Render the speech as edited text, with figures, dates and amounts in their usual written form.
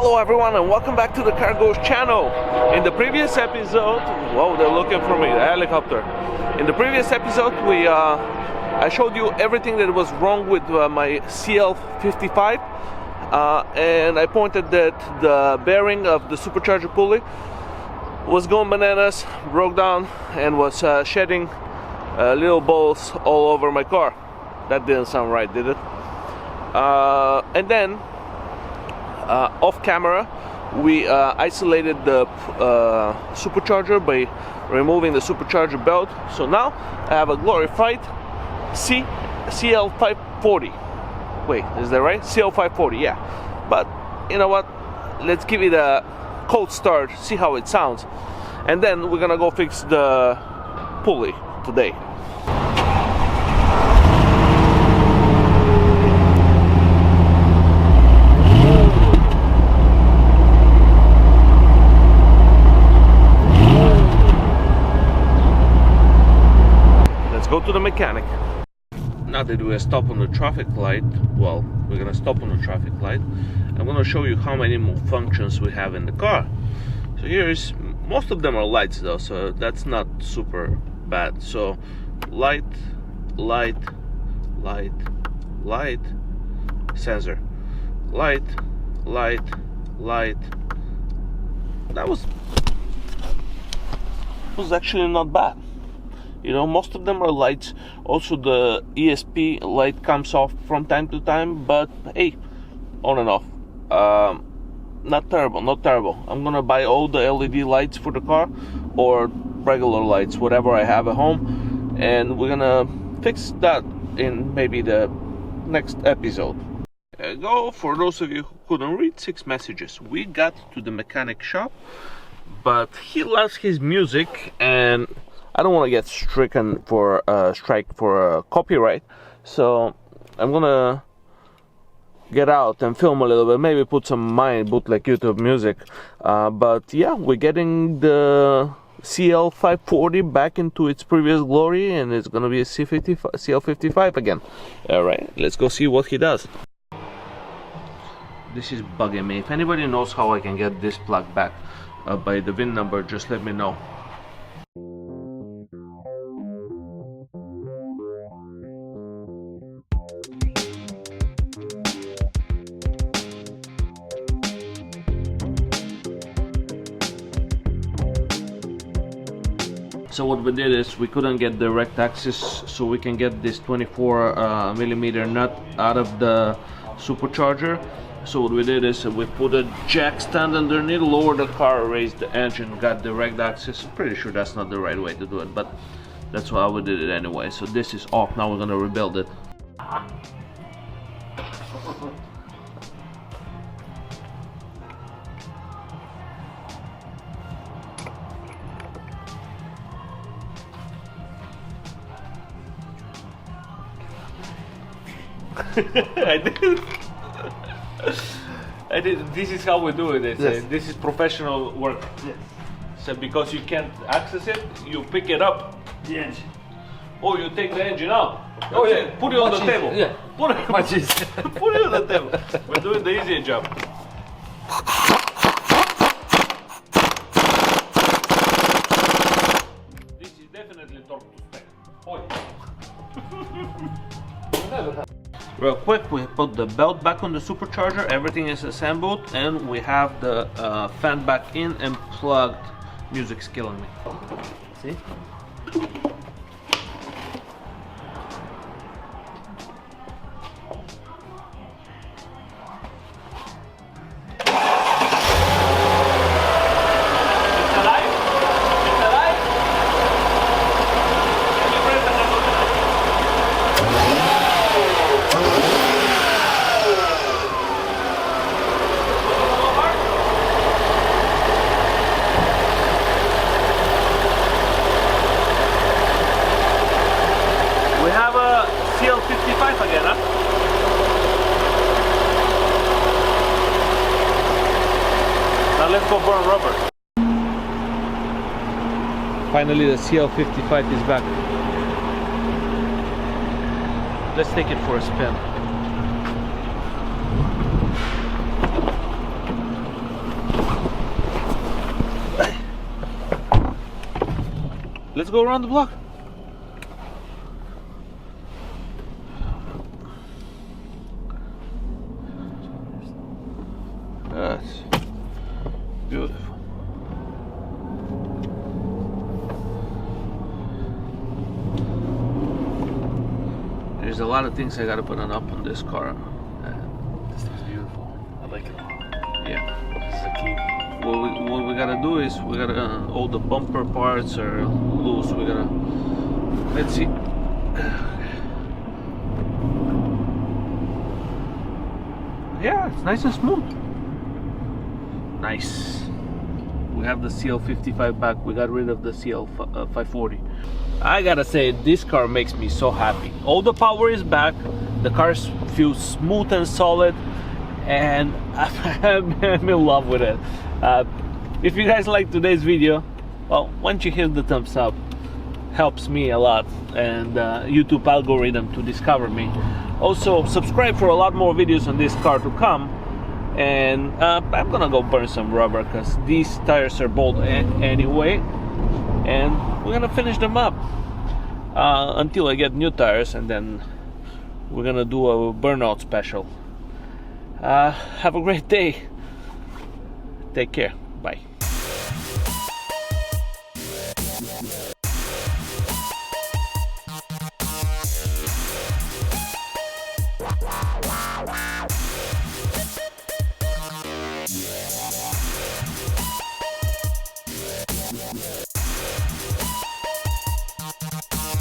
Hello everyone and welcome back to the Cargo's channel. In the previous episode, whoa, they're looking for me, the helicopter. In the previous episode, I showed you everything that was wrong with my CL55, and I pointed that the bearing of the supercharger pulley was going bananas, broke down, and was shedding little balls all over my car. That didn't sound right, did it? And then off camera we isolated the supercharger by removing the supercharger belt. So now I have a glorified CL540. Wait, is that right? CL540, yeah. But you know what, let's give it a cold start, see how it sounds, and then we're gonna go fix the pulley today. Go to the mechanic. Now that we are stopped on the traffic light, well, we're gonna stop on the traffic light. I'm gonna show you how many more functions we have in the car. So here's, most of them are lights though, so that's not super bad. So light, light, light, light, sensor, light, light, light. That was actually not bad. You know, most of them are lights. Also the ESP light comes off from time to time, but hey, on and off. Not terrible, not terrible. I'm gonna buy all the LED lights for the car, or regular lights, whatever I have at home, and we're gonna fix that in maybe the next episode. There you go. For those of you who couldn't read, 6 messages. We got to the mechanic shop, but he loves his music, and I don't want to get stricken for strike for copyright, so I'm gonna get out and film a little bit, maybe put some my bootleg YouTube music. But yeah, we're getting the CL540 back into its previous glory, and it's gonna be a CL55 again. All right, let's go see what he does. This is bugging me. If anybody knows how I can get this plug back by the VIN number, just let me know. So what we did is we couldn't get direct access, so we can get this 24 millimeter nut out of the supercharger. So what we did is we put a jack stand underneath, lowered the car, raised the engine, got direct access. Pretty sure that's not the right way to do it, but that's how we did it anyway. So this is off. Now we're gonna rebuild it. I did. This is how we do it. Yes. This is professional work. Yes. So because you can't access it, you pick it up. The engine. Oh, you take the engine out. Oh yeah. Put it on the table. Yeah. Put it on the table. We're doing the easier job. This is definitely torque to spec. Oh. Real quick, we put the belt back on the supercharger, everything is assembled, and we have the fan back in and plugged. Music's killing me. See? CL55 again, huh? Now let's go burn rubber. Finally the CL55 is back. Let's take it for a spin. let's go around the block. That's beautiful. There's a lot of things I gotta put on up on this car. This thing's beautiful. I like it a lot. Yeah. This is a key. What we gotta do is we gotta all the bumper parts are loose. We gotta, let's see. Yeah, it's nice and smooth. Nice. We have the CL55 back. We got rid of the CL540. I gotta say, this car makes me so happy. All the power is back. The car feels smooth and solid, and I'm in love with it. If you guys like today's video, well, once you hit the thumbs up, helps me a lot, and YouTube algorithm to discover me. Also, subscribe for a lot more videos on this car to come. And I'm gonna go burn some rubber because these tires are bald anyway, and we're gonna finish them up until I get new tires, and then we're gonna do a burnout special. Have a great day. Take care.